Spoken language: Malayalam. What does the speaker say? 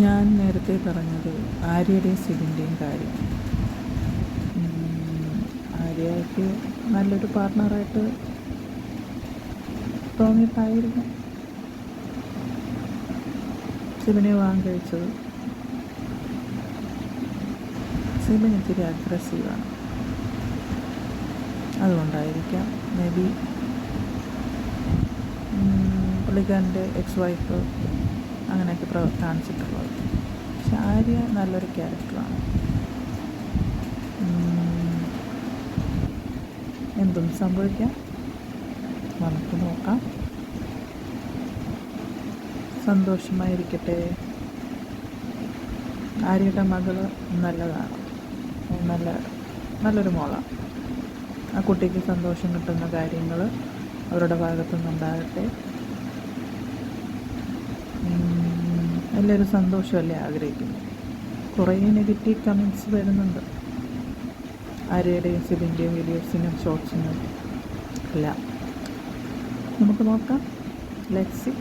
ഞാൻ നേരത്തെ പറഞ്ഞത് ആര്യയുടെയും സിബിൻ്റെയും കാര്യം. ആര്യയ്ക്ക് നല്ലൊരു പാർട്ട്ണറായിട്ട് തോന്നിയിട്ടായിരിക്കും സിബിനെ വിവാഹം കഴിച്ചത്. സിബിൻ ഇത്തിരി അഗ്രസീവാണ്, അതുകൊണ്ടായിരിക്കാം മേ ബി പുള്ളിക്കാരൻ്റെ എക്സ് വൈഫ് അങ്ങനെയൊക്കെ കാണിച്ചിട്ടുള്ളത്. പക്ഷെ ആര്യ നല്ലൊരു ക്യാരക്ടറാണ്. എന്തും സംഭവിക്കാം, നമുക്ക് നോക്കാം. സന്തോഷമായിരിക്കട്ടെ. ആര്യയുടെ മകൾ നല്ലതാണ്, നല്ലൊരു മോളാണ്. ആ കുട്ടിക്ക് സന്തോഷം കിട്ടുന്ന കാര്യങ്ങൾ അവരുടെ ഭാഗത്തുനിന്നുണ്ടാകട്ടെ. എല്ലാവരും സന്തോഷമല്ലേ ആഗ്രഹിക്കുന്നു. കുറേ നെഗറ്റീവ് കമൻറ്റ്സ് വരുന്നുണ്ട് ആര്യയുടെയും സിബിൻ്റെയും വീഡിയോസിനും ഷോർട്സിനും എല്ലാം. നമുക്ക് നോക്കാം. Let's see.